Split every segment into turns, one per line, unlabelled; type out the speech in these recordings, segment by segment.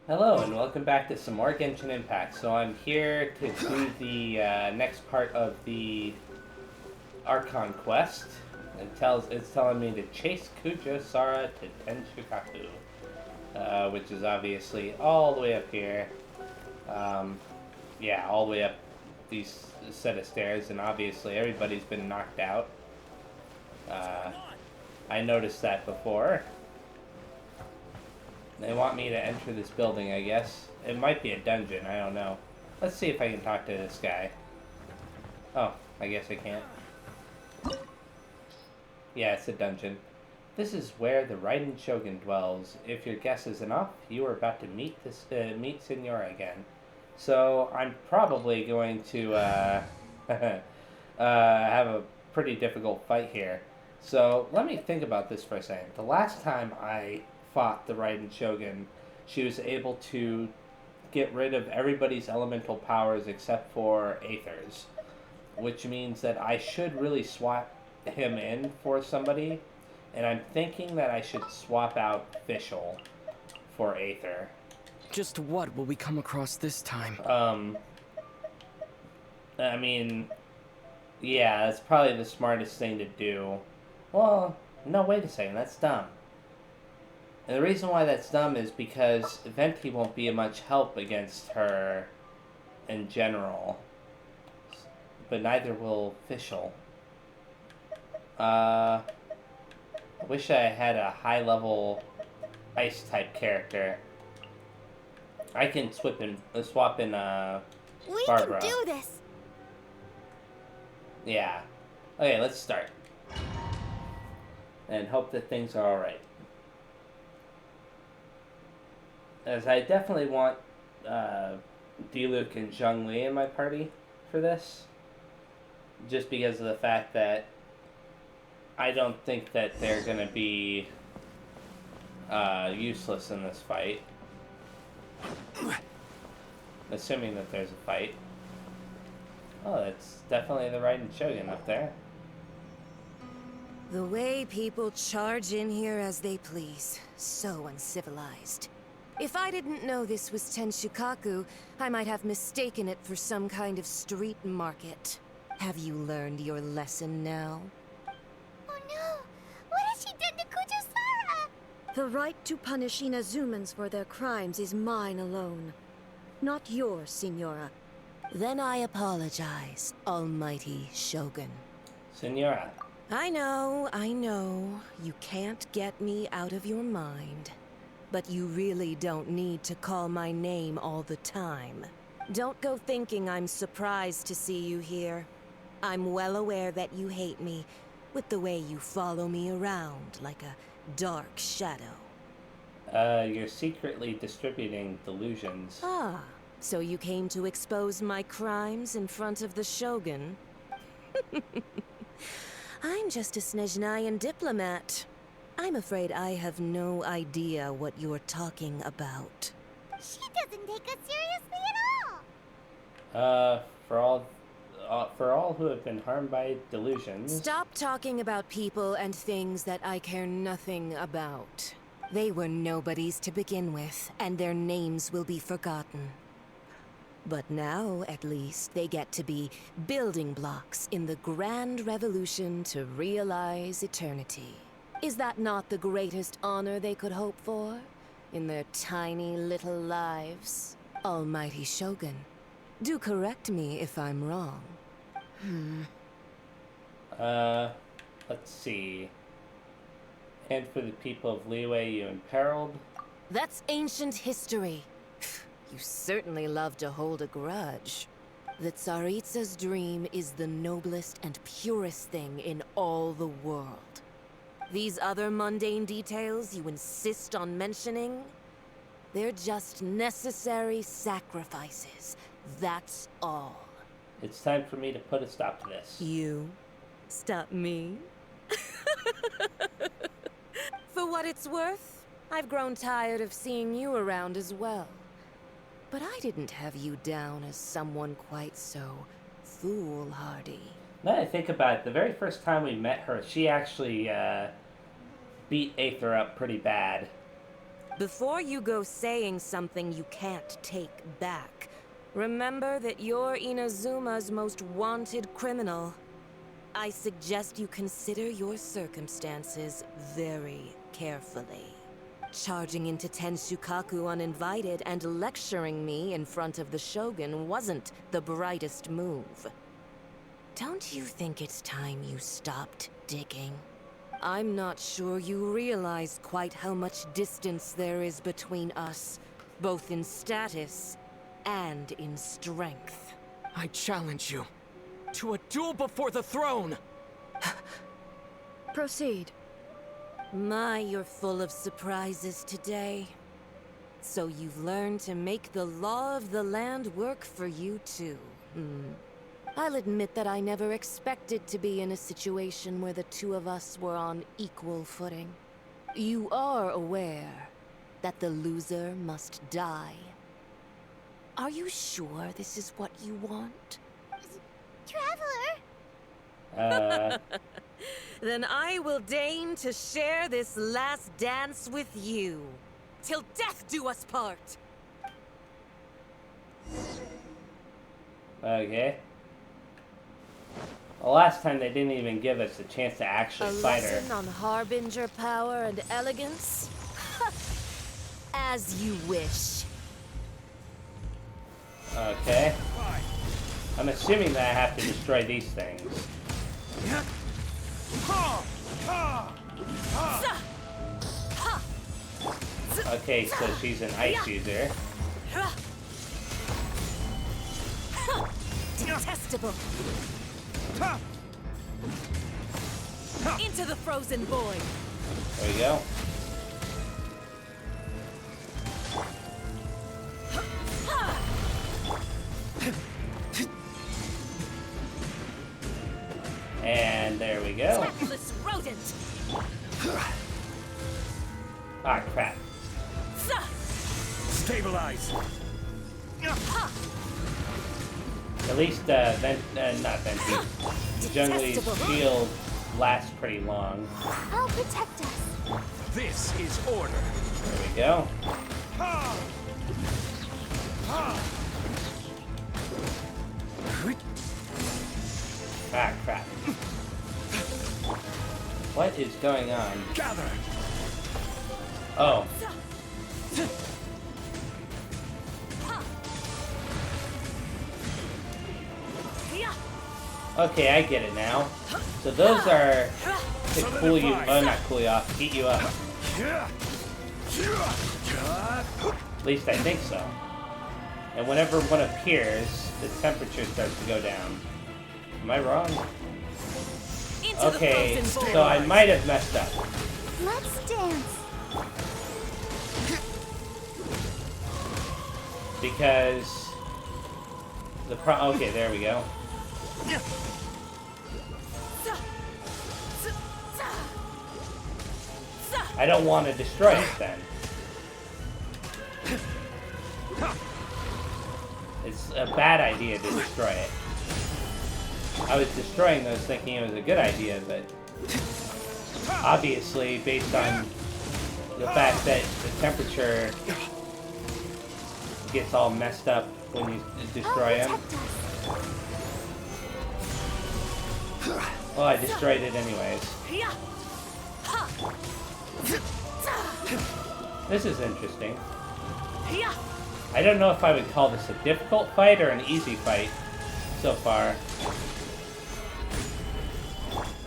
Hello and welcome back to some more Genshin Impact. So I'm here to do the next part of the Archon Quest. It's telling me to chase Kuja Sara to Tenshukaku, which is obviously all the way up here. Yeah, all the way up these set of stairs, and obviously everybody's been knocked out. I noticed that before. They want me to enter this building, I guess. It might be a dungeon, I don't know. Let's see if I can talk to this guy. Oh, I guess I can't. Yeah, it's a dungeon. This is where the Raiden Shogun dwells. If your guess is enough, you are about to meet Signora again. So I'm probably going to have a pretty difficult fight here. So let me think about this for a second. The last time I fought the Raiden Shogun, she was able to get rid of everybody's elemental powers except for Aether's, which means that I should really swap him in for somebody, and I'm thinking that I should swap out Fischl for Aether.
Just what will we come across this time?
I mean, yeah, that's probably the smartest thing to do. Well, no, wait a second, that's dumb. And the reason why that's dumb is because Venti won't be much help against her in general. But neither will Fischl. I wish I had a high-level ice-type character. I can swap in Barbara.
We can do this!
Yeah. Okay, let's start. And hope that things are alright. As I definitely want Diluc and Zhongli in my party for this. Just because of the fact that I don't think that they're going to be useless in this fight. Assuming that there's a fight. Oh, that's definitely the Raiden Shogun up there.
The way people charge in here as they please. So uncivilized. If I didn't know this was Tenshukaku, I might have mistaken it for some kind of street market. Have you learned your lesson now?
Oh no! What has she done to Kujo-Sara?
The right to punish Inazumans for their crimes is mine alone. Not yours, Signora.
Then I apologize, Almighty Shogun.
Signora.
I know. You can't get me out of your mind. But you really don't need to call my name all the time. Don't go thinking I'm surprised to see you here. I'm well aware that you hate me, with the way you follow me around like a dark shadow.
You're secretly distributing delusions.
Ah, so you came to expose my crimes in front of the Shogun? I'm just a Snezhnayan diplomat. I'm afraid I have no idea what you're talking about.
She doesn't take us seriously at all!
For all who have been harmed by delusions...
Stop talking about people and things that I care nothing about. They were nobodies to begin with, and their names will be forgotten. But now, at least, they get to be building blocks in the grand revolution to realize eternity. Is that not the greatest honor they could hope for? In their tiny little lives? Almighty Shogun, do correct me if I'm wrong.
Let's see. And for the people of Liyue you imperiled.
That's ancient history. You certainly love to hold a grudge. The Tsaritsa's dream is the noblest and purest thing in all the world. These other mundane details you insist on mentioning, they're just necessary sacrifices. That's all.
It's time for me to put a stop to this.
You? Stop me? For what it's worth, I've grown tired of seeing you around as well. But I didn't have you down as someone quite so foolhardy.
Now that I think about it, the very first time we met her, she actually beat Aether up pretty bad.
Before you go saying something you can't take back, remember that you're Inazuma's most wanted criminal. I suggest you consider your circumstances very carefully. Charging into Tenshukaku uninvited and lecturing me in front of the Shogun wasn't the brightest move. Don't you think it's time you stopped digging? I'm not sure you realize quite how much distance there is between us, both in status and in strength.
I challenge you to a duel before the throne!
Proceed.
My, you're full of surprises today. So you've learned to make the law of the land work for you too, I'll admit that I never expected to be in a situation where the two of us were on equal footing. You are aware that the loser must die. Are you sure this is what you want?
Traveler!
Then I will deign to share this last dance with you. Till death do us part!
Okay. The last time they didn't even give us a chance to actually fight her.
A lesson on harbinger power and elegance? As you wish.
Okay. I'm assuming that I have to destroy these things. Okay, so she's an ice user.
Detestable. Into the frozen void.
There we go. And there we go.
Feckless rodent.
Ah, crap.
Stabilize.
At least, not Venti. Jungli's shield lasts pretty long.
I'll protect us.
This is order.
There we go. Ah, crap. What is going on?
Gather.
Oh. Okay, I get it now. So those are to cool you, oh not cool you off, heat you up. At least I think so. And whenever one appears, the temperature starts to go down. Am I wrong? Okay, so I might have messed up.
Let's dance.
Because okay, there we go. I don't want to destroy it then. It's a bad idea to destroy it. I was destroying those thinking it was a good idea, but obviously based on the fact that the temperature gets all messed up when you destroy them. Well, I destroyed it anyways. This is interesting. I don't know if I would call this a difficult fight or an easy fight so far.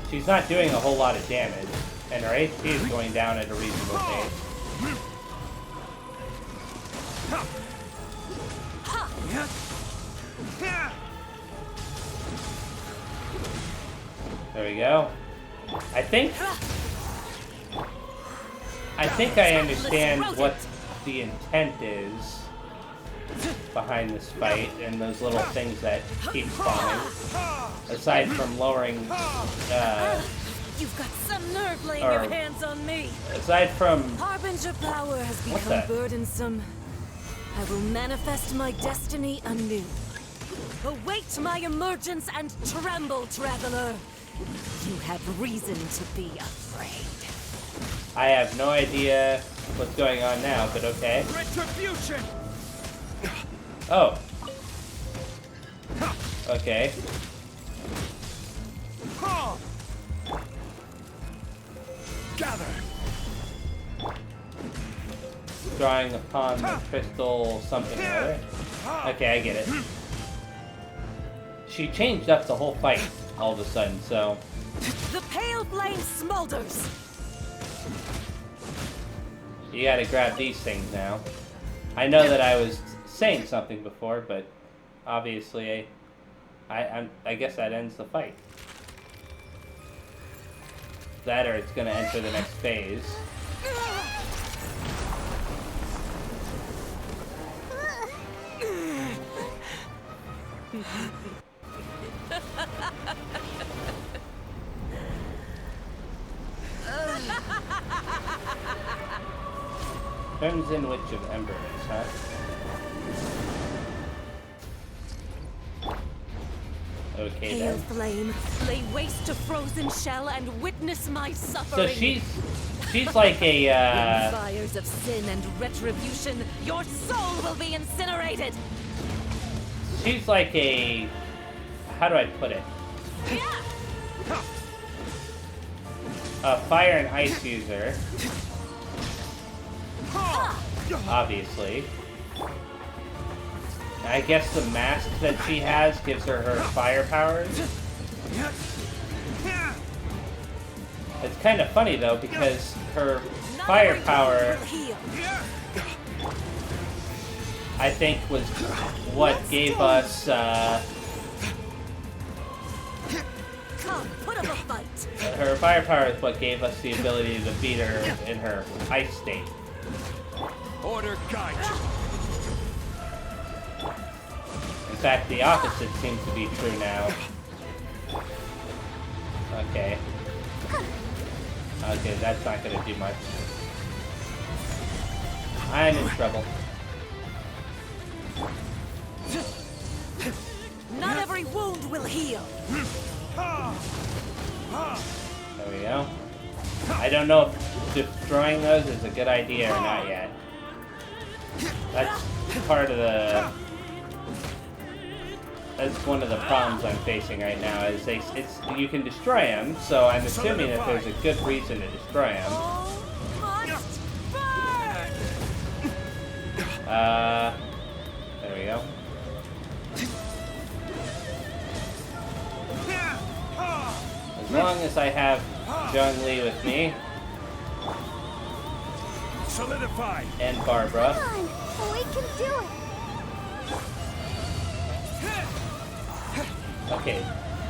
She's not doing a whole lot of damage, and her HP is going down at a reasonable pace. There we go. I think I understand what the intent is behind this fight and those little things that keep spawning. Aside from lowering,
you've got some nerve laying your hands on me.
Aside from
Harbinger power has become burdensome. I will manifest my destiny anew. Await my emergence and tremble, traveler. You have reason to be afraid.
I have no idea what's going on now, but okay.
Retribution!
Oh. Okay.
Gather!
Drawing upon the crystal something or other. Okay, I get it. She changed up the whole fight all of a sudden, so...
The pale flame smolders!
You gotta grab these things now. I know that I was saying something before, but obviously I guess that ends the fight. That or it's gonna enter the next phase. Crimson Witch of Embers, huh? Okay
Pale
then.
flame, lay waste to frozen shell and witness my
So
suffering.
she's like a
In fires of sin and retribution, your soul will be incinerated.
she's like a, how do I put it? A fire and ice user. Obviously. I guess the mask that she has gives her her fire powers. It's kind of funny though because her fire power, I think, was what gave us
Come, put up a fight.
her fire power is what gave us the ability to beat her in her ice state.
Order guide you.
In fact, the opposite seems to be true now. Okay. Okay, that's not gonna do much. I'm in trouble.
Not every wound will heal.
There we go. I don't know if destroying those is a good idea or not yet. That's part of the... That's one of the problems I'm facing right now, is you can destroy them, so I'm assuming that there's a good reason to destroy them.
Must burn.
There we go. As long as I have Zhong Li with me,
Solidify.
and Barbara.
Come on, we can do it.
Okay,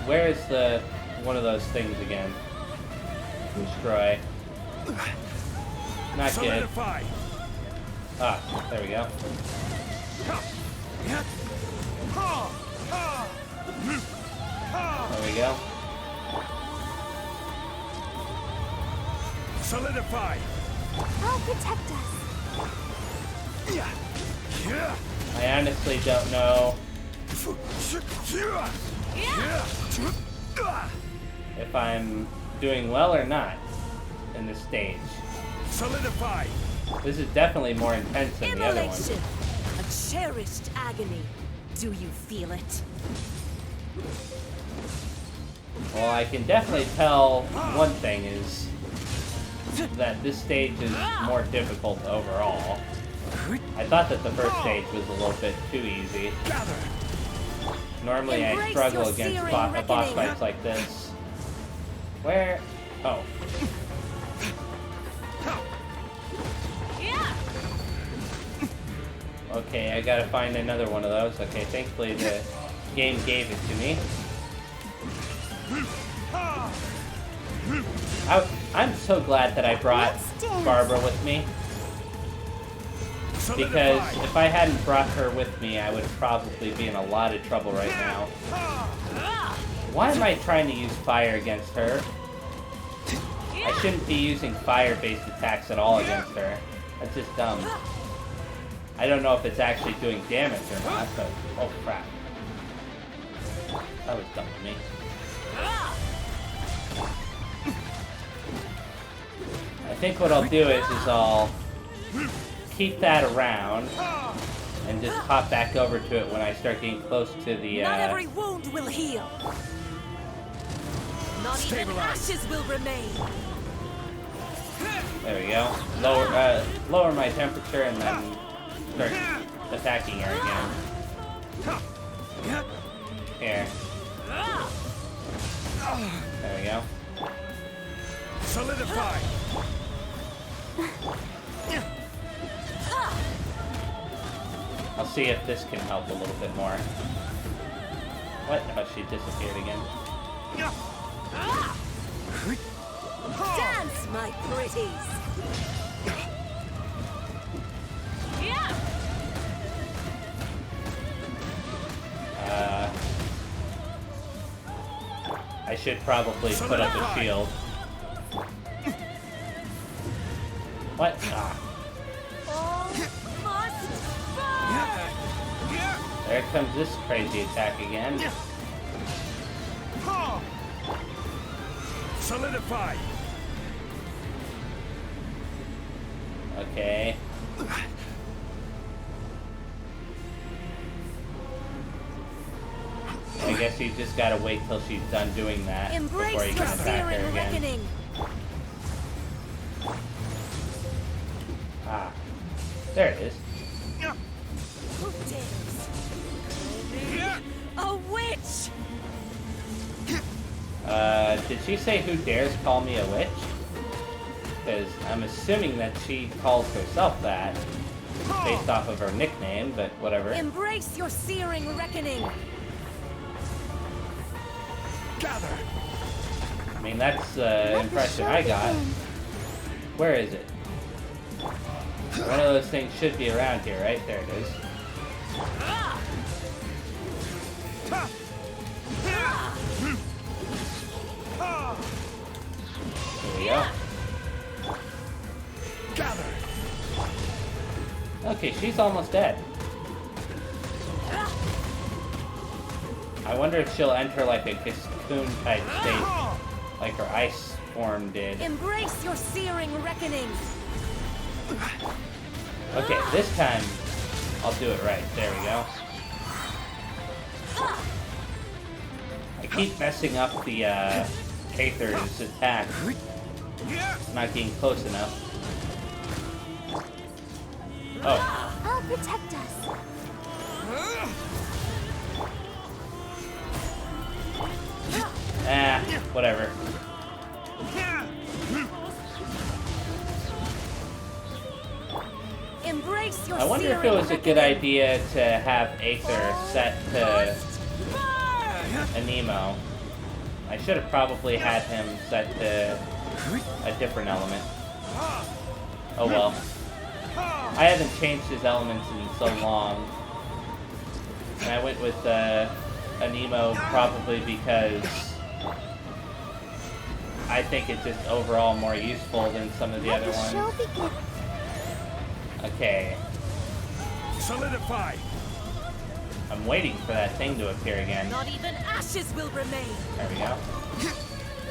where is the one of those things again? Destroy. Not good.
Solidify.
Ah, there we go. There we go.
Solidify.
I'll protect us.
I honestly don't know if I'm doing well or not in this stage.
Solidify.
This is definitely more intense than the other one.
Immolation. A cherished agony. Do you feel it?
Well, I can definitely tell one thing is that this stage is more difficult overall. I thought that the first stage was a little bit too easy.
Gather.
Normally I
Embrace
struggle
your
against
searing
boss
reckoning.
fights like this. Where? Oh.
Yeah.
Okay, I gotta find another one of those. Okay, thankfully the game gave it to me. I'm so glad that I brought Barbara with me, because if I hadn't brought her with me, I would probably be in a lot of trouble right now. Why am I trying to use fire against her? I shouldn't be using fire-based attacks at all against her. That's just dumb. I don't know if it's actually doing damage or not, but oh crap. That was dumb of me. I think what I'll do is I'll keep that around and just hop back over to it when I start getting close to the,
Not every wound will heal. Not even ashes will remain.
There we go. Lower my temperature and then start attacking her again. Here. There we go.
Solidify.
I'll see if this can help a little bit more. What? Oh, she disappeared again.
Dance, my pretties.
I should probably put up a shield. What? Ah. There comes this crazy attack again.
Solidify.
Okay. I guess you just gotta wait till she's done doing that before you can attack her again.
Reckoning.
Ah. There it is.
Who dares? A witch!
Did she say who dares call me a witch? Because I'm assuming that she calls herself that based off of her nickname, but whatever.
Embrace your searing reckoning.
Gather.
I mean, that's the impression I got. Where is it? One of those things should be around here, right? There it is. There we go.
Gather.
Okay, she's almost dead. I wonder if she'll enter like a cocoon type state, like her ice form did.
Embrace your searing reckoning.
Okay, this time I'll do it right. There we go. I keep messing up the Aether's attack. Not getting close enough. Oh.
I'll protect us.
Ah, whatever.
Embrace your
I wonder if it was a good idea to have Aether set to a Nemo. I should have probably had him set to a different element. Oh well. I haven't changed his elements in so long. And I went with a Nemo probably because I think it's just overall more useful than some of the other ones. Okay.
Solidify.
I'm waiting for that thing to appear again.
Not even ashes will remain.
There we go.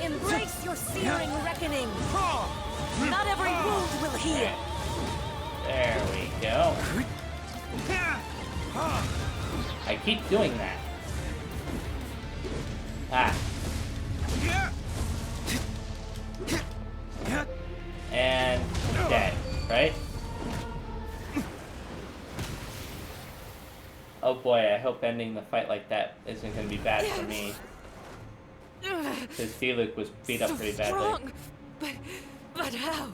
Embrace your searing reckoning. Not every wound will heal.
There we go. I keep doing that. Ah. And dead, right? Oh boy, I hope ending the fight like that isn't going to be bad for me. Because Felix was beat up pretty badly.
Strong, but how?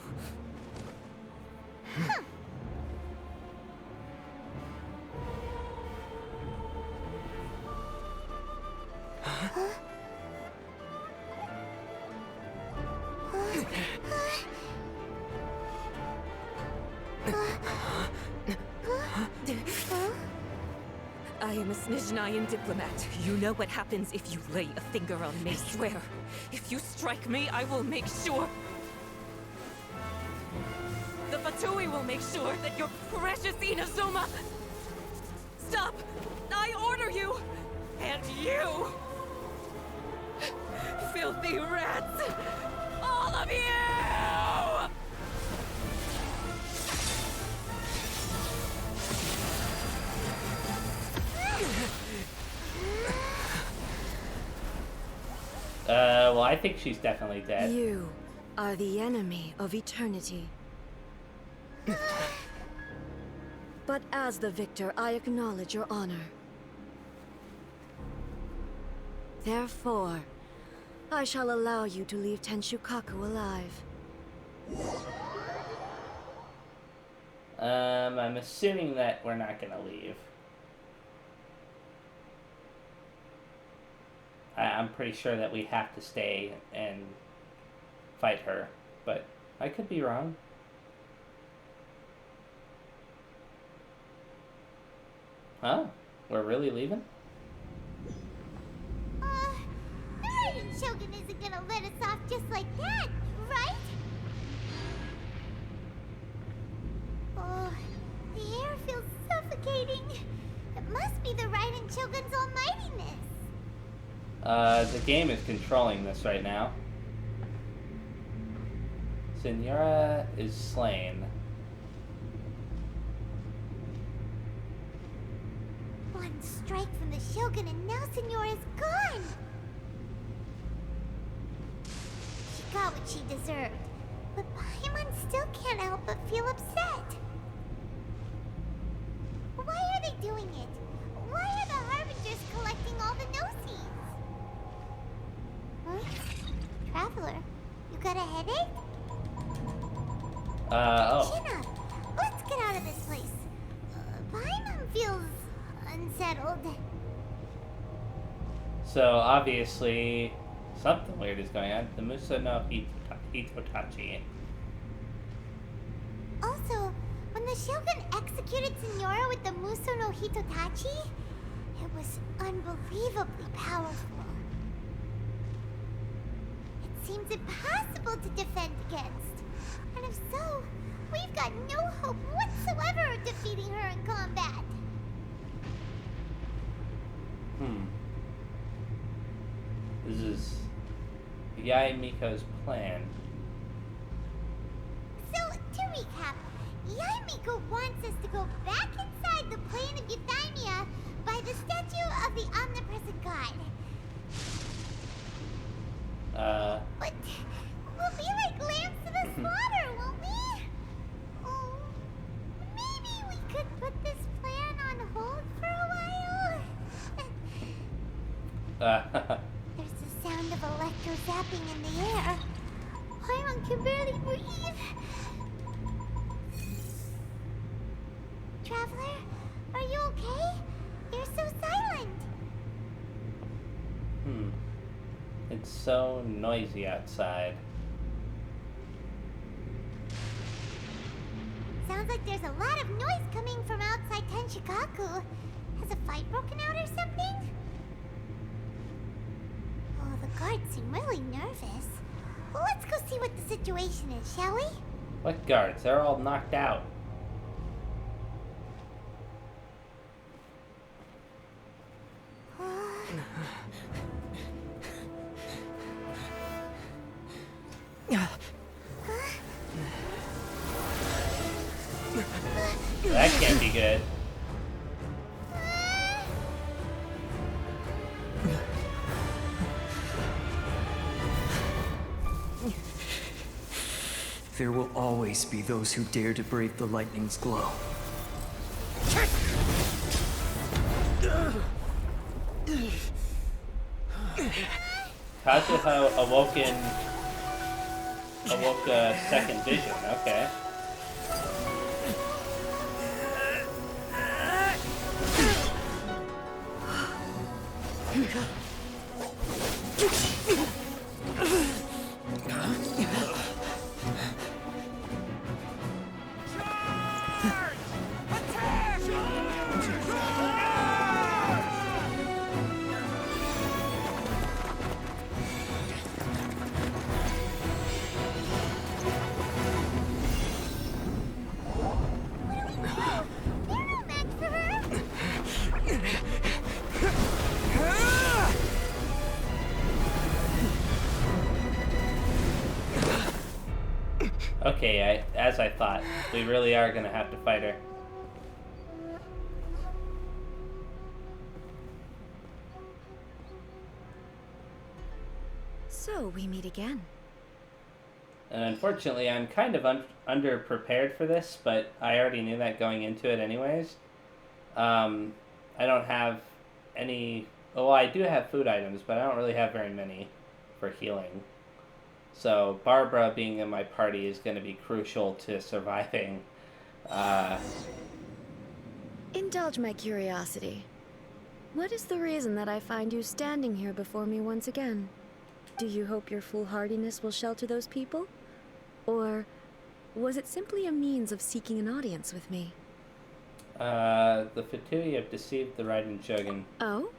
I am a Snezhnayan diplomat. You know what happens if you lay a finger on me, swear. If you strike me, I will make sure... The Fatui will make sure that your precious Inazuma... Stop! I order you! And you! Filthy rats! All of you!
I think she's definitely dead.
You are the enemy of eternity. But as the victor, I acknowledge your honor. Therefore, I shall allow you to leave Tenshukaku alive.
I'm assuming that we're not gonna leave. I'm pretty sure that we have to stay and fight her, but I could be wrong. Huh? We're really leaving?
The Raiden Shogun isn't gonna let us off just like that, right? Oh, the air feels suffocating. It must be the Raiden Shogun's almightiness.
The game is controlling this right now. Signora is slain.
One strike from the Shogun and now Signora's gone. She got what she deserved, but Paimon still can't help but feel upset. Why are they doing it? Why are the Harbingers collecting all the no-seeds? Huh? Traveler, you got a headache?
Oh.
Chin up. Let's get out of this place. Paimon feels unsettled.
So, obviously, something weird is going on. The Muso no Hitotachi.
Also, when the Shogun executed Signora with the Muso no Hitotachi, it was unbelievably powerful. It seems impossible to defend against. And if so, we've got no hope whatsoever of defeating her in combat.
This is Yae Miko's plan.
So, to recap, Yaemiko wants us to go back inside the plane of Euthymia by the statue of the omnipresent god. But we'll be like lambs to the slaughter, won't we? Oh, maybe we could put this plan on hold for a while. There's the sound of electro zapping in the air. Paimon can barely breathe. Traveler, are you okay? You're so silent.
It's so noisy outside.
Sounds like there's a lot of noise coming from outside Tenshukaku. Has a fight broken out or something? Oh, the guards seem really nervous. Well, let's go see what the situation is, shall we?
What guards? They're all knocked out. That can't be good.
There will always be those who dare to brave the lightning's glow.
Kazuha awoke a second vision, okay. Okay, as I thought, we really are gonna have to fight her.
So we meet again.
And unfortunately, I'm kind of underprepared for this, but I already knew that going into it anyways. I don't have any... Well, I do have food items, but I don't really have very many for healing. So Barbara being in my party is going to be crucial to surviving.
Indulge my curiosity. What is the reason that I find you standing here before me once again? Do you hope your foolhardiness will shelter those people? Or was it simply a means of seeking an audience with me?
The Fatui have deceived the Raiden Shogun.
Oh?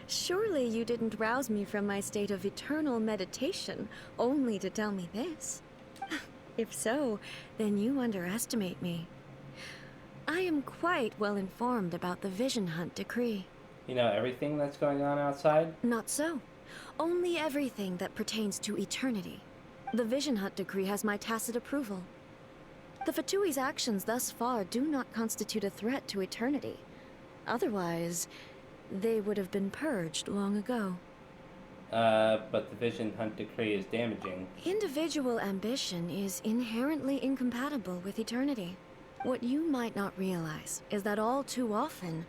Surely you didn't rouse me from my state of eternal meditation only to tell me this. If so, then you underestimate me. I am quite well informed about the Vision Hunt decree.
You know everything that's going on outside?
Not so. Only everything that pertains to eternity. The Vision Hunt decree has my tacit approval. The Fatui's actions thus far do not constitute a threat to eternity. Otherwise, they would have been purged long ago.
But the Vision Hunt decree is damaging.
Individual ambition is inherently incompatible with eternity. What you might not realize is that all too often,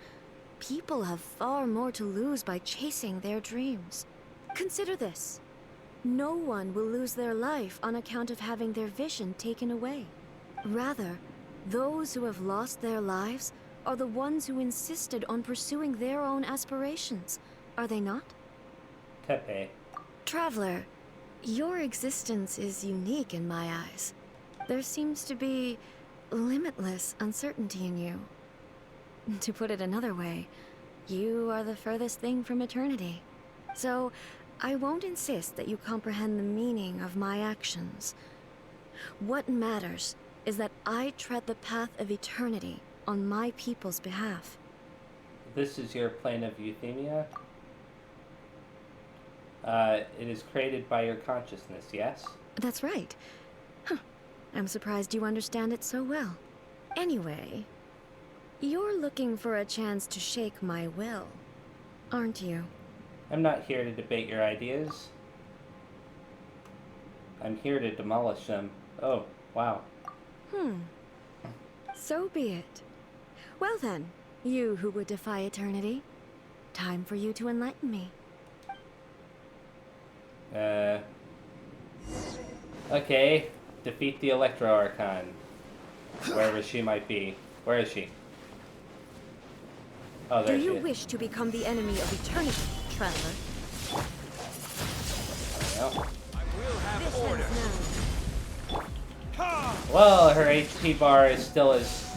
people have far more to lose by chasing their dreams. Consider this. No one will lose their life on account of having their vision taken away. Rather, those who have lost their lives are the ones who insisted on pursuing their own aspirations, are they not?
Tepe.
Traveler, your existence is unique in my eyes. There seems to be limitless uncertainty in you. To put it another way, you are the furthest thing from eternity. So, I won't insist that you comprehend the meaning of my actions. What matters is that I tread the path of eternity on my people's behalf.
This is your plane of euthymia? It is created by your consciousness, yes?
That's right. Huh. I'm surprised you understand it so well. Anyway, you're looking for a chance to shake my will, aren't you?
I'm not here to debate your ideas. I'm here to demolish them. Oh, wow.
So be it. Well then, you who would defy eternity, time for you to enlighten me.
Okay. Defeat the Electro Archon. Wherever she might be. Where is she? Oh, there
Do
she
you
is.
wish to become the enemy of eternity, traveler?
Well.
I will have
This
order.
ends now.
Well, her HP bar is still as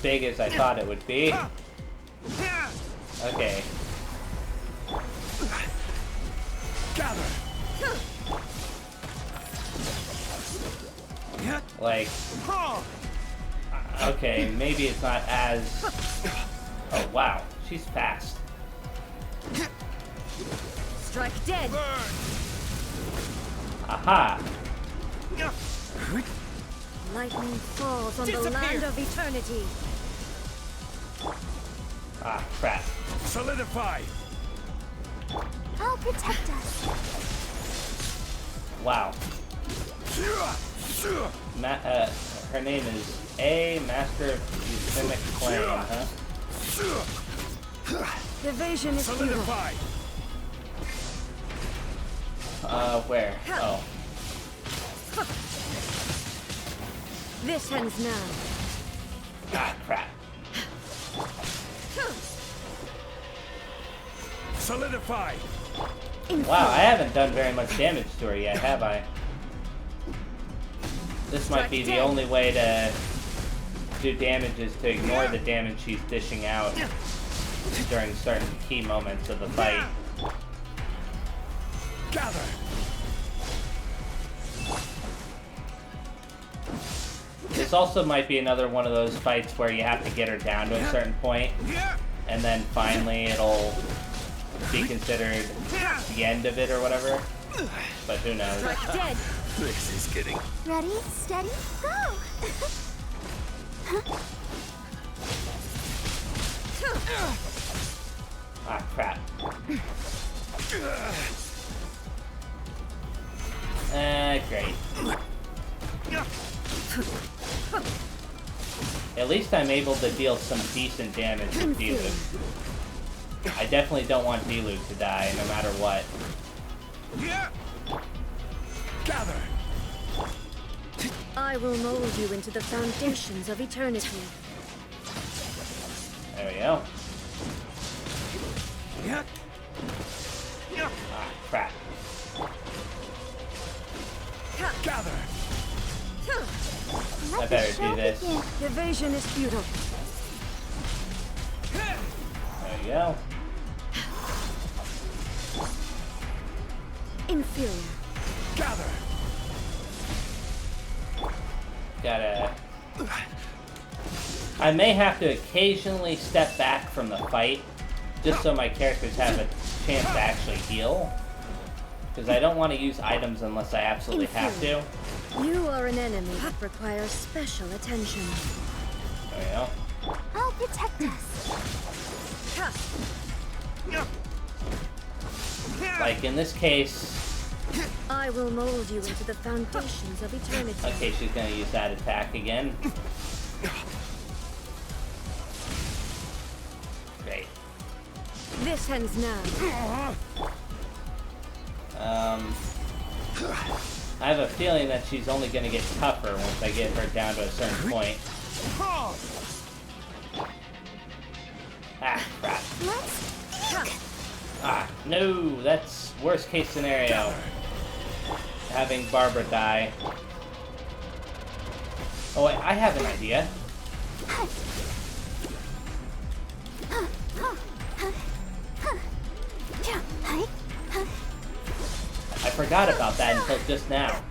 big as I thought it would be. Okay.
Gather.
Like, okay, maybe it's not as... Oh, wow. She's fast.
Strike dead!
Aha!
Lightning falls on the
Disappear.
land of eternity.
Ah, crap.
Solidify.
I'll protect us.
Wow. Her name is A, Master of Euphemic Flame, huh?
Evasion is futile.
Solidify.
Where? Oh.
This ends now.
Ah, crap.
Solidify.
Wow, I haven't done very much damage to her yet, have I? This might be the only way to do damage is to ignore the damage she's dishing out during certain key moments of the fight.
Gather.
This also might be another one of those fights where you have to get her down to a certain point, and then finally it'll be considered the end of it or whatever. But who knows?
Strike dead!
This is getting.
Ready, steady, go!
Ah, crap. Great. At least I'm able to deal some decent damage with Diluc. I definitely don't want Diluc to die, no matter what.
Gather.
I will mold you into the foundations of eternity.
There we go. Ah, crap.
Gather.
I better do this.
Evasion is futile.
There we go.
Inferior.
Gather.
Gotta... I may have to occasionally step back from the fight, just so my characters have a chance to actually heal. Because I don't want to use items unless I absolutely have to.
You are an enemy that requires special attention.
There we go.
I'll protect us.
Like in this case...
I will mold you into the foundations of eternity.
Okay, she's gonna use that attack again. Great.
This ends now.
I have a feeling that she's only gonna get tougher once I get her down to a certain point. Ah, crap. Ah, no, that's worst case scenario. Having Barbara die. Oh wait, I have an idea. I forgot about that until just now.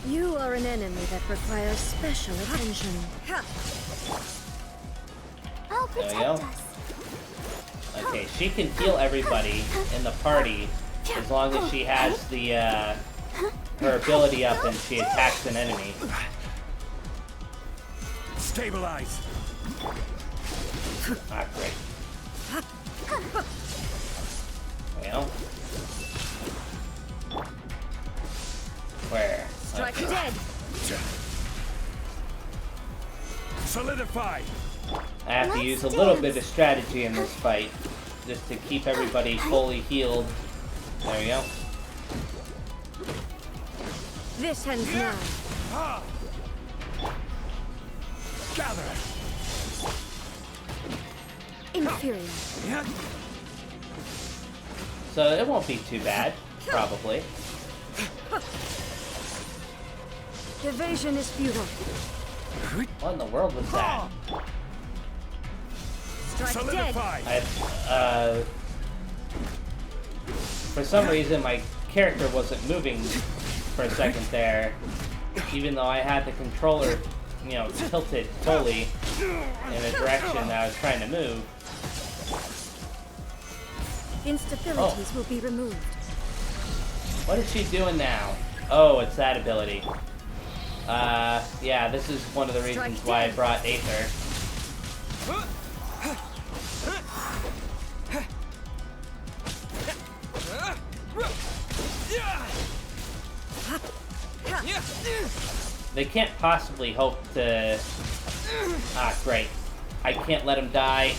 You are an enemy that requires special attention.
I'll
There we
protect
go.
us.
Okay, she can heal everybody in the party as long as she has the her ability up and she attacks an enemy.
Stabilize.
Ah, great. Well, where?
Strike dead.
Solidify.
I have to use a little bit of strategy in this fight, just to keep everybody fully healed. There we go.
This ends now.
Gather.
Inferior.
So it won't be too bad, probably.
Evasion is futile.
What in the world was that?
Strike dead.
Solidify.
For some reason, my character wasn't moving for a second there, even though I had the controller, you know, tilted fully in a direction that I was trying to move.
Instabilities will be removed.
What is she doing now? Oh, it's that ability. Yeah, this is one of the reasons why I brought Aether. They can't possibly hope to... Ah, great. I can't let him die.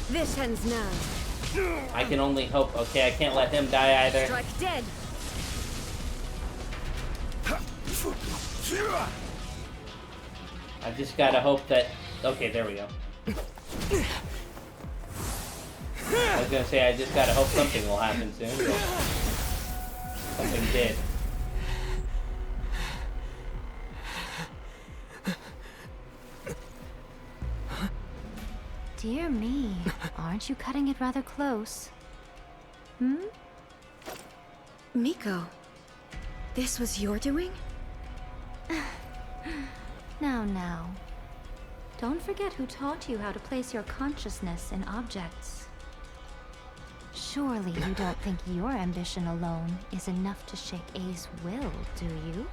This ends now.
I can only hope... Okay, I can't let him die either.
Strike dead.
I just gotta hope that... Okay, there we go. I was gonna say, I just gotta hope something will happen soon, but... Something did.
Dear me, aren't you cutting it rather close? Hmm?
Miko, this was your doing?
Now. Don't forget who taught you how to place your consciousness in objects. Surely you don't think your ambition alone is enough to shake A's will, do you?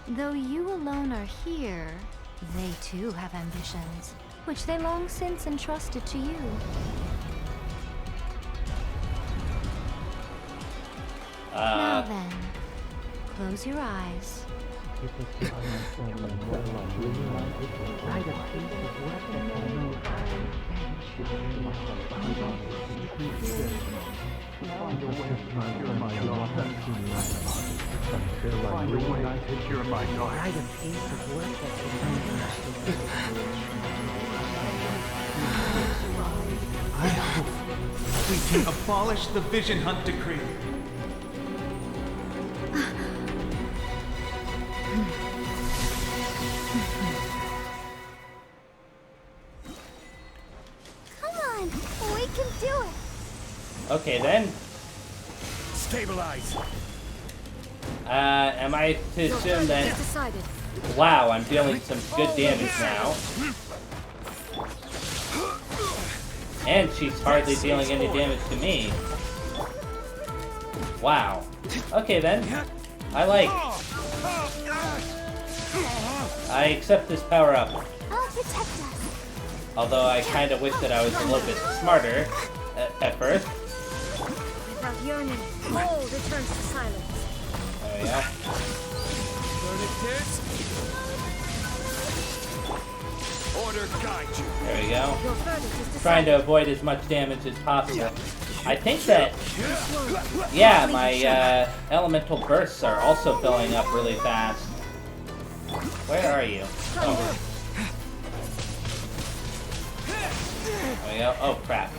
Though you alone are here, they too have ambitions, which they long since entrusted to you. Now then, close your eyes.
I hope we can abolish the Vision Hunt Decree.
Come on, we can do it.
Okay then.
Stabilize.
Am I to
Your
assume
verdict
that?
is decided.
Wow, I'm dealing some good damage now. And she's hardly dealing any damage to me. Wow. Okay then. I accept this power up.
I'll protect us.
Although I kind of wish that I was a little bit smarter at first.
Without yearning, all returns to silence.
There we go.
Order guide you.
There we go.
Your verdict is decided.
Trying to avoid as much damage as possible. I think that, yeah, my elemental bursts are also filling up really fast. Where are you? Oh. There we go. Oh, crap.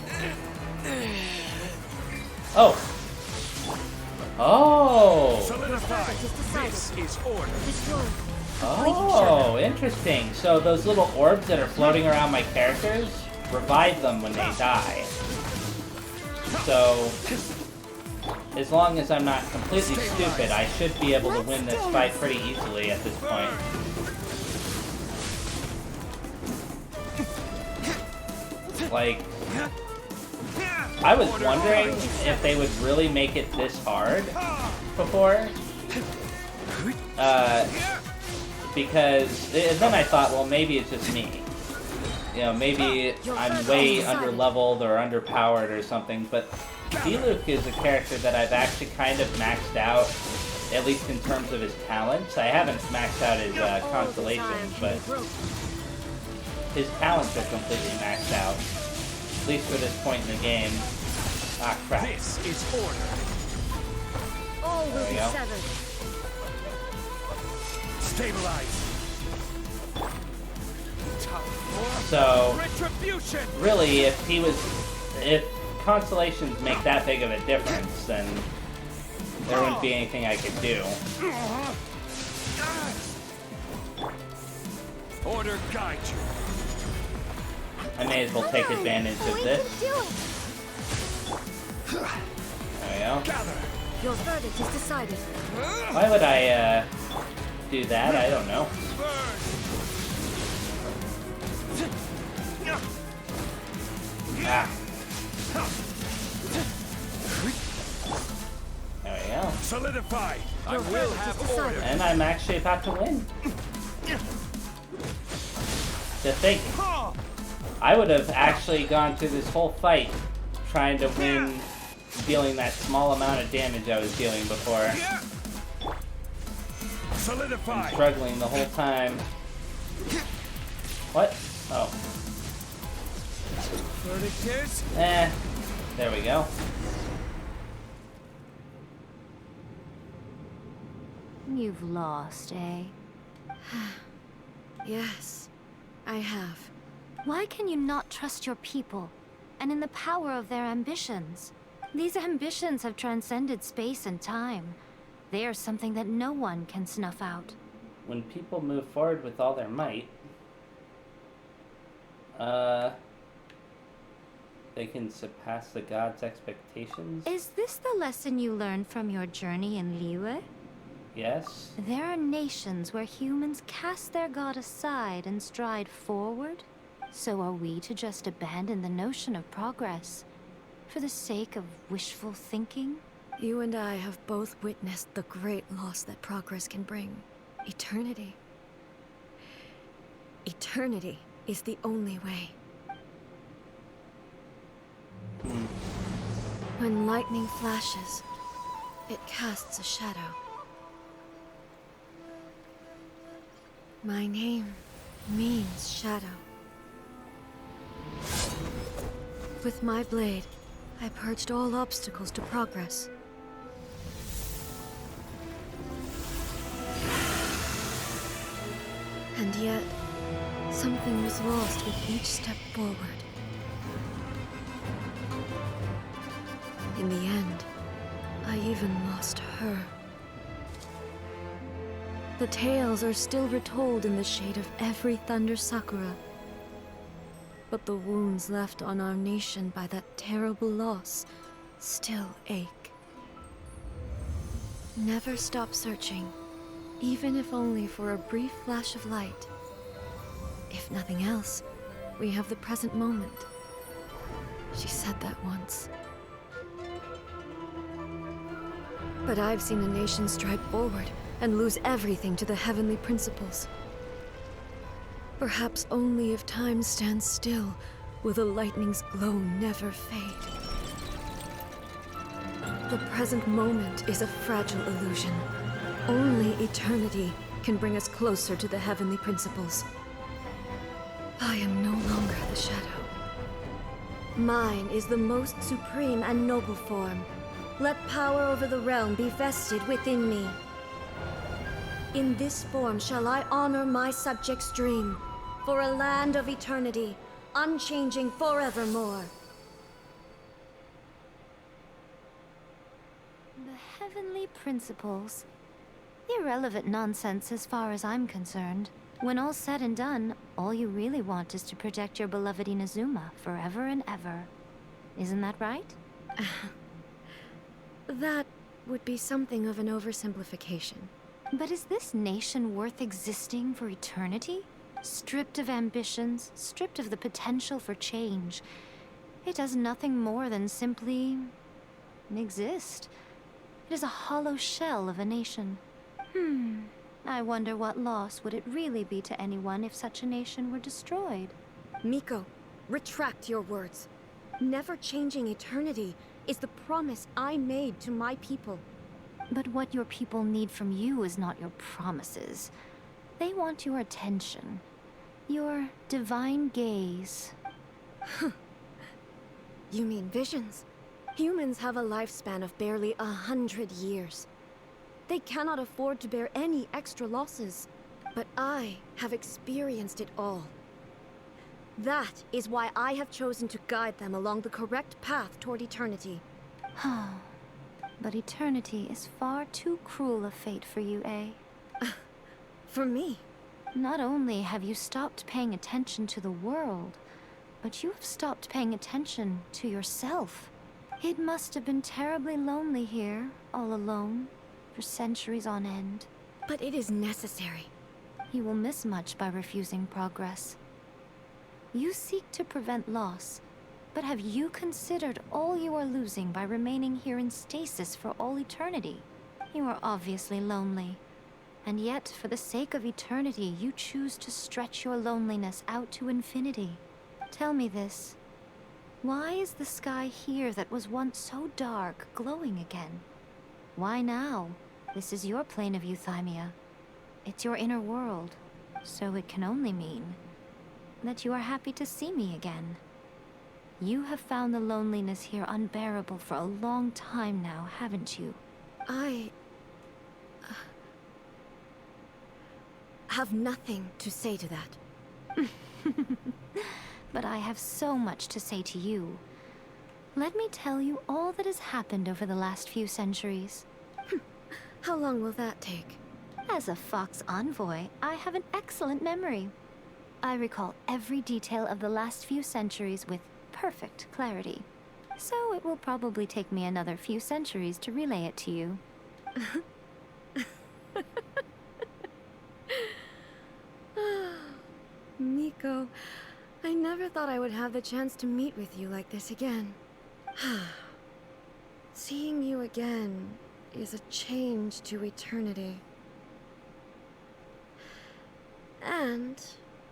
Oh! Oh!
Solidify. This is order.
Destroy.
Oh, interesting. So those little orbs that are floating around my characters, revive them when they die. So, as long as I'm not completely stupid, I should be able to win this fight pretty easily at this point. Like, I was wondering if they would really make it this hard before. Because then I thought, well, maybe it's just me. You know, maybe I'm way under-leveled or underpowered or something, but Diluc is a character that I've actually kind of maxed out, at least in terms of his talents. I haven't maxed out his constellations, but his talents are completely maxed out. At least for this point in the game. Ah, crap.
This is order.
All will be
we go.
severed.
Stabilize.
So,
Retribution.
really, if constellations make that big of a difference, then there wouldn't be anything I could do.
Order guide you.
I may as well take advantage of
We
this.
can do it.
There we go.
Gather.
Your verdict is decided.
Why would I, do that? I don't know. Ah. There we go.
Solidify. I
Your
will
verdict is
have
decided.
order.
And I'm actually about to win. To think, I would have actually gone through this whole fight trying to win, dealing that small amount of damage I was dealing before.
Solidify.
I'm struggling the whole time. What? Oh.
Verdict is
There we go.
You've lost, eh?
Yes, I have.
Why can you not trust your people, and in the power of their ambitions? These ambitions have transcended space and time. They are something that no one can snuff out.
When people move forward with all their might, they can surpass the gods' expectations?
Is this the lesson you learned from your journey in Liyue?
Yes?
There are nations where humans cast their god aside and stride forward. So are we to just abandon the notion of progress for the sake of wishful thinking?
You and I have both witnessed the great loss that progress can bring. Eternity. Eternity is the only way. When lightning flashes, it casts a shadow. My name means shadow. With my blade, I purged all obstacles to progress. And yet, something was lost with each step forward. In the end, I even lost her. The tales are still retold in the shade of every Thunder Sakura. But the wounds left on our nation by that terrible loss still ache. Never stop searching, even if only for a brief flash of light. If nothing else, we have the present moment. She said that once. But I've seen a nation stride forward and lose everything to the heavenly principles. Perhaps only if time stands still will the lightning's glow never fade. The present moment is a fragile illusion. Only eternity can bring us closer to the heavenly principles. I am no longer the shadow. Mine is the most supreme and noble form. Let power over the realm be vested within me. In this form shall I honor my subjects' dream, for a land of eternity, unchanging forevermore.
The heavenly principles. Irrelevant nonsense as far as I'm concerned. When all's said and done, all you really want is to protect your beloved Inazuma forever and ever. Isn't that right?
That would be something of an oversimplification.
But is this nation worth existing for eternity? Stripped of ambitions, stripped of the potential for change. It does nothing more than simply exist. It is a hollow shell of a nation. I wonder what loss would it really be to anyone if such a nation were destroyed?
Miko, retract your words. Never changing eternity is the promise I made to my people.
But what your people need from you is not your promises. They want your attention. Your divine gaze.
You mean visions? Humans have a lifespan of barely 100 years. They cannot afford to bear any extra losses. But I have experienced it all. That is why I have chosen to guide them along the correct path toward eternity.
But eternity is far too cruel a fate for you, eh?
For me?
Not only have you stopped paying attention to the world, but you have stopped paying attention to yourself. It must have been terribly lonely here, all alone, for centuries on end.
But it is necessary.
You will miss much by refusing progress. You seek to prevent loss, but have you considered all you are losing by remaining here in stasis for all eternity? You are obviously lonely. And yet, for the sake of eternity, you choose to stretch your loneliness out to infinity. Tell me this. Why is the sky here that was once so dark glowing again? Why now? This is your plane of euthymia. It's your inner world. So it can only mean that you are happy to see me again. You have found the loneliness here unbearable for a long time now, haven't you?
I have nothing to say to that.
But I have so much to say to you. Let me tell you all that has happened over the last few centuries.
How long will that take?
As a Fox envoy, I have an excellent memory. I recall every detail of the last few centuries with perfect clarity. So it will probably take me another few centuries to relay it to you.
Miko, I never thought I would have the chance to meet with you like this again. Seeing you again is a change to eternity. And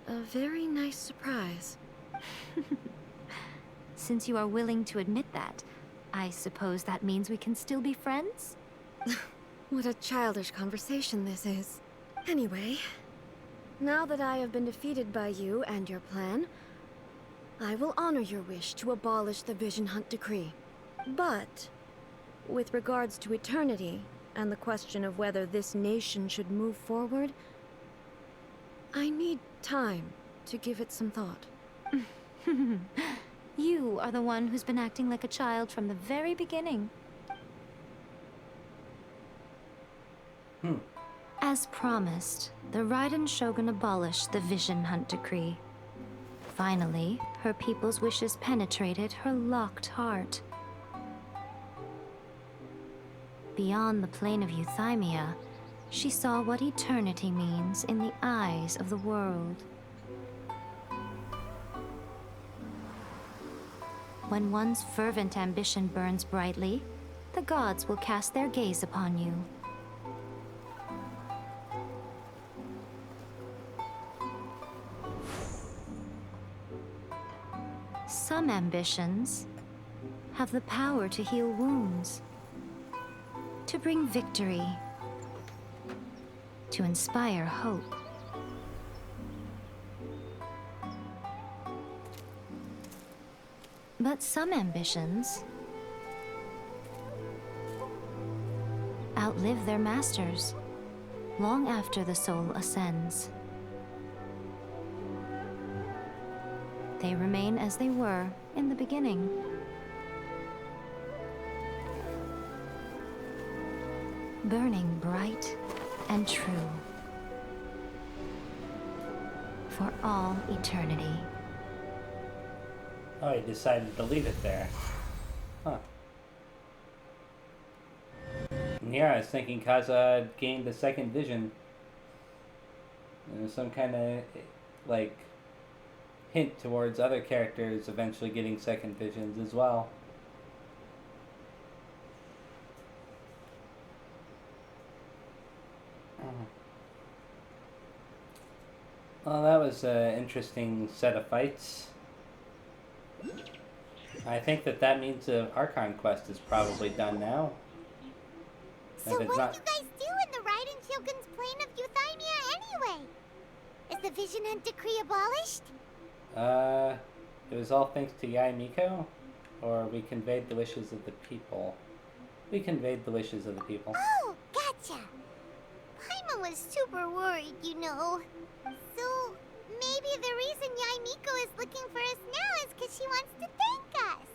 a very nice surprise.
Since you are willing to admit that, I suppose that means we can still be friends?
What a childish conversation this is. Anyway, now that I have been defeated by you and your plan, I will honor your wish to abolish the Vision Hunt Decree. But, with regards to eternity, and the question of whether this nation should move forward, I need time to give it some thought.
You are the one who's been acting like a child from the very beginning. As promised, the Raiden Shogun abolished the Vision Hunt Decree. Finally, her people's wishes penetrated her locked heart. Beyond the plane of Euthymia, she saw what eternity means in the eyes of the world. When one's fervent ambition burns brightly, the gods will cast their gaze upon you. Some ambitions have the power to heal wounds, to bring victory, to inspire hope. But some ambitions outlive their masters long after the soul ascends. They remain as they were in the beginning. Burning bright and true for all eternity.
Oh, he decided to leave it there. Huh. And here I was thinking Kaza had gained a second vision. There's some kind of, like, hint towards other characters eventually getting second visions as well. Well, that was an interesting set of fights. I think that means the Archon Quest is probably done now.
So what do you guys do in the Raiden Shogun's plane of Euthymia anyway? Is the Vision Hunt Decree abolished?
It was all thanks to Yae Miko? Or we conveyed the wishes of the people? We conveyed the wishes of the people.
Oh, gotcha! Paimon was super worried, you know. So, maybe the reason Yae Miko is looking for us now is because she wants to thank us.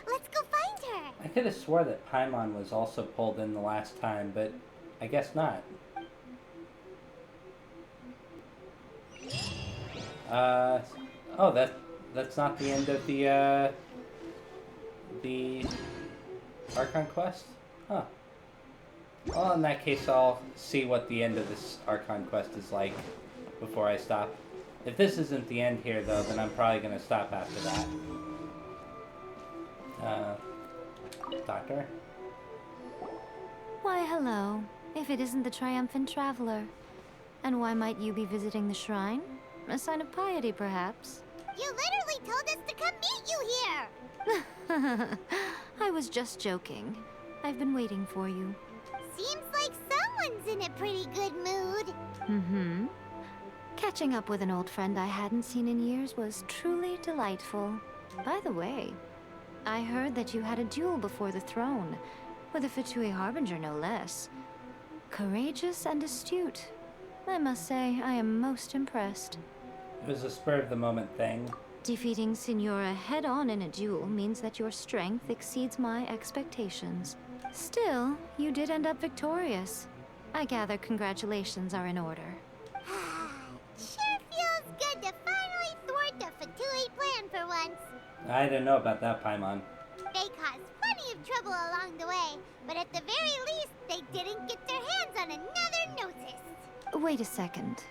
Let's go find her.
I could have swore that Paimon was also pulled in the last time, but I guess not. Oh, that's not the end of the Archon Quest? Huh. Well, in that case, I'll see what the end of this Archon Quest is like before I stop. If this isn't the end here, though, then I'm probably going to stop after that. Doctor?
Why, hello. If it isn't the triumphant traveler. And why might you be visiting the shrine? A sign of piety, perhaps?
You literally told us to come meet you here!
I was just joking. I've been waiting for you.
Seems like someone's in a pretty good mood.
Mm-hmm. Catching up with an old friend I hadn't seen in years was truly delightful. By the way, I heard that you had a duel before the throne, with a Fatui Harbinger no less. Courageous and astute. I must say, I am most impressed.
It was a spur-of-the-moment thing.
Defeating Signora head-on in a duel means that your strength exceeds my expectations. Still, you did end up victorious. I gather congratulations are in order.
Sure feels good to finally thwart the Fatui plan for once.
I didn't know about that, Paimon.
They caused plenty of trouble along the way, but at the very least, they didn't get their hands on another Gnosis.
Wait a second.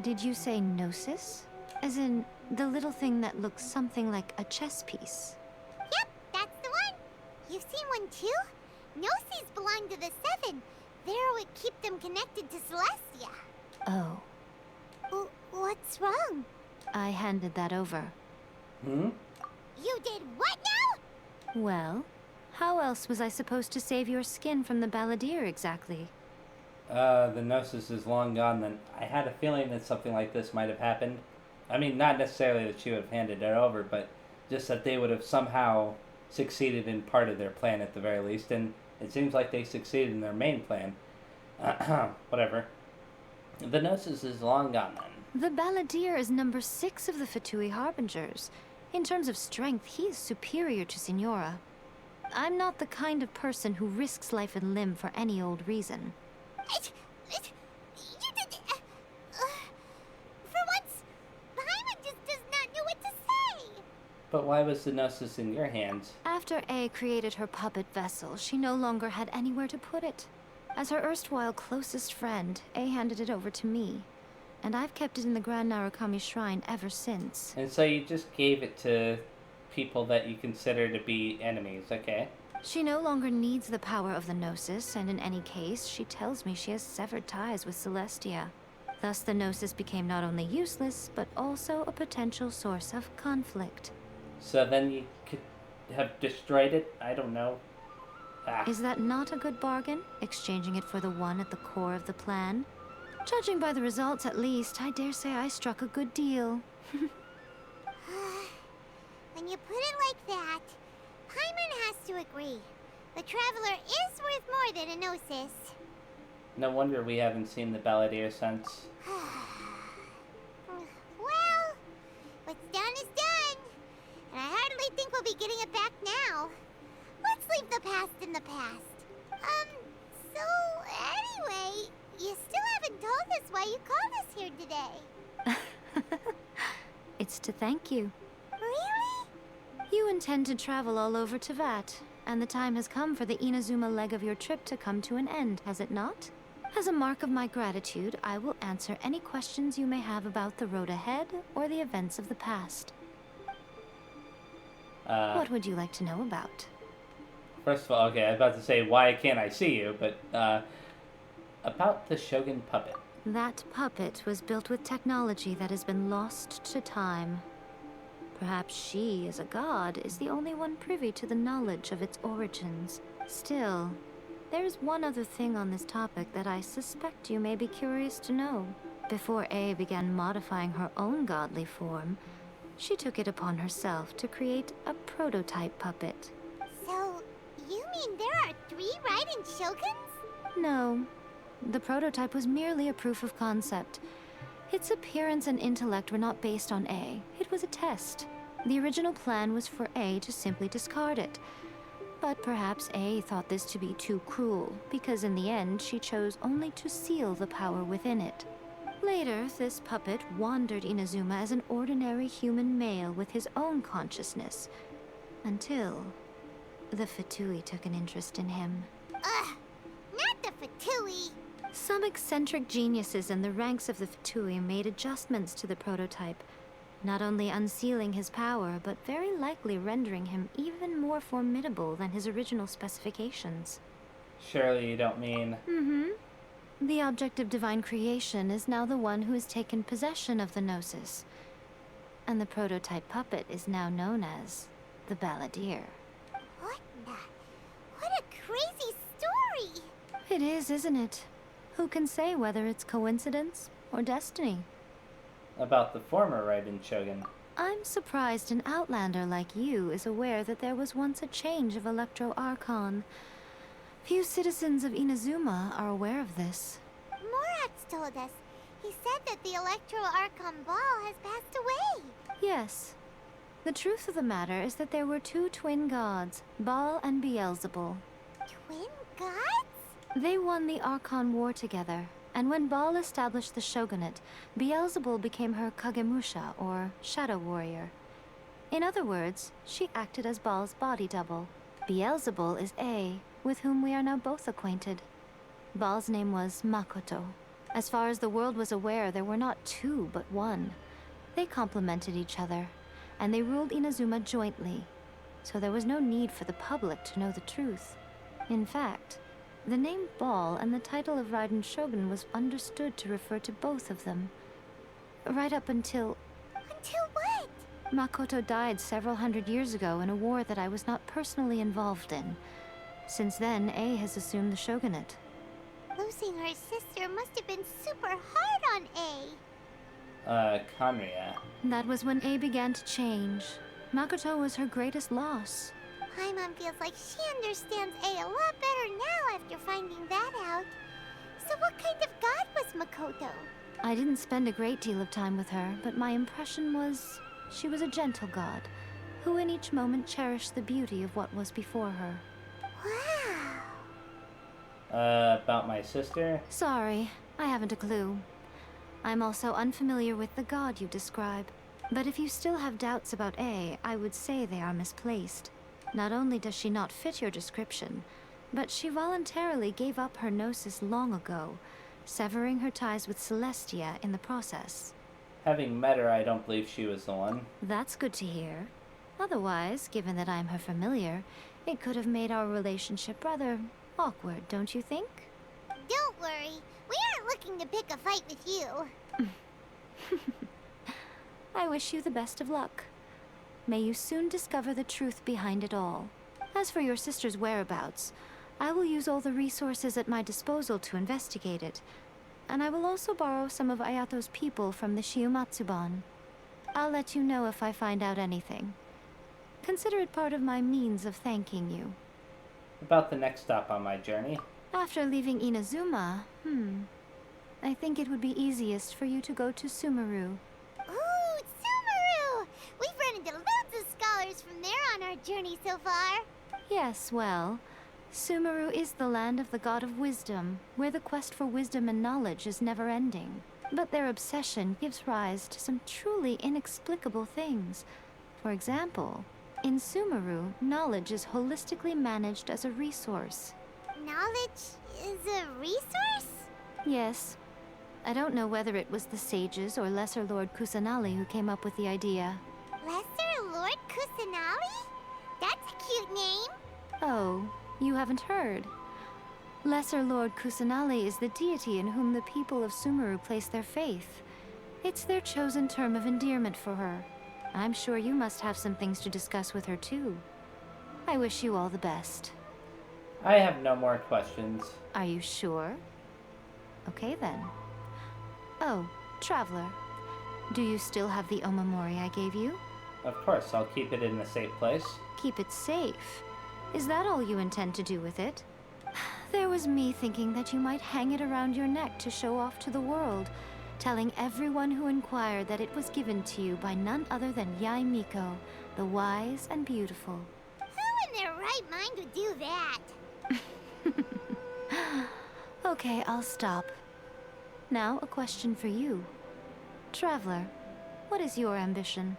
Did you say Gnosis? As in, the little thing that looks something like a chess piece?
Yep, that's the one. You've seen one too? Gnosis belong to the Seven. They're what keep them connected to Celestia.
Oh.
What's wrong?
I handed that over.
Hmm?
You did what now?
Well, how else was I supposed to save your skin from the balladeer exactly?
The Gnosis is long gone, then I had a feeling that something like this might have happened. I mean, not necessarily that she would have handed it over, but just that they would have somehow succeeded in part of their plan at the very least, and it seems like they succeeded in their main plan. Whatever. The Gnosis is long gone then.
The balladeer is number 6 of the Fatui Harbingers. In terms of strength, he is superior to Signora. I'm not the kind of person who risks life and limb for any old reason.
You did... for once, Paimon just does not know what to say.
But why was the Gnosis in your hands?
After A created her puppet vessel, she no longer had anywhere to put it. As her erstwhile closest friend, A handed it over to me. And I've kept it in the Grand Narukami Shrine ever since.
And so you just gave it to people that you consider to be enemies, okay?
She no longer needs the power of the Gnosis, and in any case, she tells me she has severed ties with Celestia. Thus, the Gnosis became not only useless, but also a potential source of conflict.
So then you could have destroyed it? I don't know.
Is that not a good bargain, exchanging it for the one at the core of the plan? Judging by the results, at least, I dare say I struck a good deal.
When you put it like that, Paimon has to agree. The Traveler is worth more than a Gnosis.
No wonder we haven't seen the Balladeer since.
Well, what's done is done. And I hardly think we'll be getting it back now. Let's leave the past in the past. So anyway, you still haven't told us why you called us here today.
It's to thank you.
Really?
You intend to travel all over Teyvat, and the time has come for the Inazuma leg of your trip to come to an end, has it not? As a mark of my gratitude, I will answer any questions you may have about the road ahead or the events of the past. What would you like to know about?
First of all, okay, I was about to say, why can't I see you? But, about the Shogun puppet.
That puppet was built with technology that has been lost to time. Perhaps she, as a god, is the only one privy to the knowledge of its origins. Still, there's one other thing on this topic that I suspect you may be curious to know. Before A began modifying her own godly form, she took it upon herself to create a prototype puppet.
So, you mean there are 3 Raiden Shoguns?
No. The prototype was merely a proof of concept. Its appearance and intellect were not based on A. It was a test. The original plan was for A to simply discard it. But perhaps A thought this to be too cruel, because in the end she chose only to seal the power within it. Later, this puppet wandered Inazuma as an ordinary human male with his own consciousness, until the Fatui took an interest in him.
Ugh, not the Fatui.
Some eccentric geniuses in the ranks of the Fatui made adjustments to the prototype, not only unsealing his power, but very likely rendering him even more formidable than his original specifications.
Surely you don't mean...
The object of divine creation is now the one who has taken possession of the Gnosis, and the prototype puppet is now known as the Balladeer.
What a crazy story!
It is, isn't it? Who can say whether it's coincidence or destiny?
About the former Raiden Shogun.
I'm surprised an outlander like you is aware that there was once a change of Electro Archon. Few citizens of Inazuma are aware of this.
Morax told us. He said that the Electro Archon Ball has passed away.
Yes. The truth of the matter is that there were 2 twin gods, Baal and Beelzebul.
Twin gods?
They won the Archon War together, and when Baal established the shogunate, Beelzebul became her Kagemusha, or shadow warrior. In other words, she acted as Baal's body double. Beelzebul is A, with whom we are now both acquainted. Baal's name was Makoto. As far as the world was aware, there were not 2, but 1. They complemented each other, and they ruled Inazuma jointly, so there was no need for the public to know the truth. In fact, the name Baal and the title of Raiden Shogun was understood to refer to both of them. right up until...
Until what?
Makoto died several hundred years ago in a war that I was not personally involved in. Since then, A has assumed the shogunate.
Losing her sister must have been super hard on A.
Conria.
That was when A began to change. Makoto was her greatest loss.
Paimon feels like she understands A a lot better now after finding that out. So what kind of god was Makoto?
I didn't spend a great deal of time with her, but my impression was she was a gentle god, who in each moment cherished the beauty of what was before her.
Wow.
About my sister?
Sorry, I haven't a clue. I'm also unfamiliar with the god you describe. But if you still have doubts about A, I would say they are misplaced. Not only does she not fit your description, but she voluntarily gave up her gnosis long ago, severing her ties with Celestia in the process.
Having met her, I don't believe she was the one.
That's good to hear. Otherwise, given that I'm her familiar, it could have made our relationship rather awkward, don't you think?
Don't worry. We aren't looking to pick a fight with you.
I wish you the best of luck. May you soon discover the truth behind it all. As for your sister's whereabouts, I will use all the resources at my disposal to investigate it. And I will also borrow some of Ayato's people from the Shiumatsuban. I'll let you know if I find out anything. Consider it part of my means of thanking you.
About the next stop on my journey.
After leaving Inazuma, I think it would be easiest for you to go to Sumeru.
Ooh, Sumeru! We've run into loads of scholars from there on our journey so far.
Yes, well, Sumeru is the land of the god of wisdom, where the quest for wisdom and knowledge is never-ending. But their obsession gives rise to some truly inexplicable things. For example, in Sumeru, knowledge is holistically managed as a resource.
Knowledge is a resource?
Yes. I don't know whether it was the sages or Lesser Lord Kusanali who came up with the idea.
Lesser Lord Kusanali? That's a cute name.
Oh, you haven't heard. Lesser Lord Kusanali is the deity in whom the people of Sumeru place their faith. It's their chosen term of endearment for her. I'm sure you must have some things to discuss with her too. I wish you all the best.
I have no more questions.
Are you sure? Okay then. Oh, Traveler. Do you still have the Omamori I gave you?
Of course, I'll keep it in a safe place.
Keep it safe. Is that all you intend to do with it? There was me thinking that you might hang it around your neck to show off to the world, telling everyone who inquired that it was given to you by none other than Yae Miko, the wise and beautiful.
Who in their right mind would do that?
Okay, I'll stop. Now, a question for you. Traveler, what is your ambition?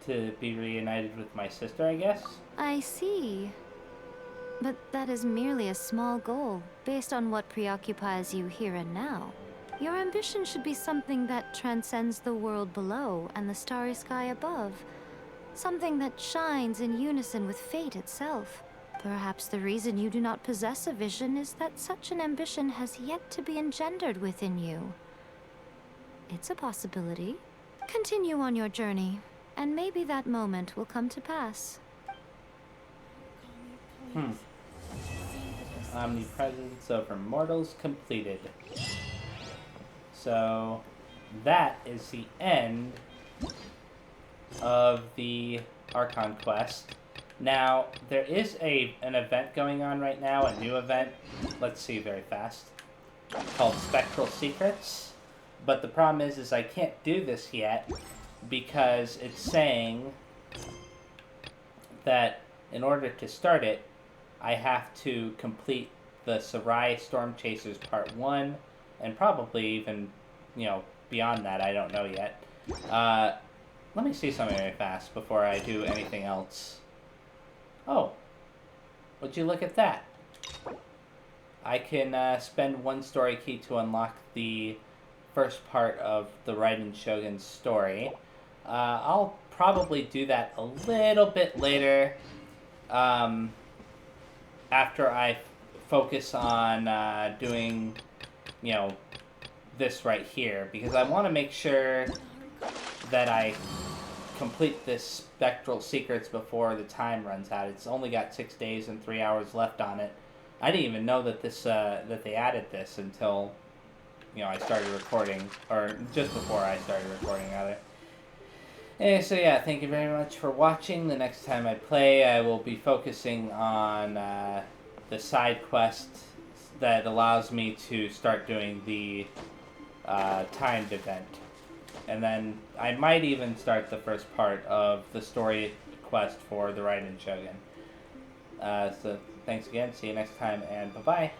To be reunited with my sister, I guess?
I see. But that is merely a small goal, based on what preoccupies you here and now. Your ambition should be something that transcends the world below and the starry sky above. Something that shines in unison with fate itself. Perhaps the reason you do not possess a vision is that such an ambition has yet to be engendered within you. It's a possibility. Continue on your journey, and maybe that moment will come to pass.
Omnipresence over mortals completed. So, that is the end of the Archon Quest. Now, there is an event going on right now, a new event. Let's see very fast. Called Spectral Secrets. But the problem is I can't do this yet because it's saying that in order to start it, I have to complete the Sarai Storm Chasers Part 1, and probably even, beyond that, I don't know yet. Let me see something very fast before I do anything else. Oh, would you look at that? I can spend one story key to unlock the first part of the Raiden Shogun story. I'll probably do that a little bit later, after I focus on doing, this right here, because I want to make sure that I complete this Spectral Secrets before the time runs out. It's only got 6 days and 3 hours left on it. I didn't even know that that they added this until, you know, I started recording, or just before I started recording, rather. And so yeah, thank you very much for watching. The next time I play, I will be focusing on the side quest that allows me to start doing the timed event. And then I might even start the first part of the story quest for the Raiden Shogun. So thanks again, see you next time, and bye-bye.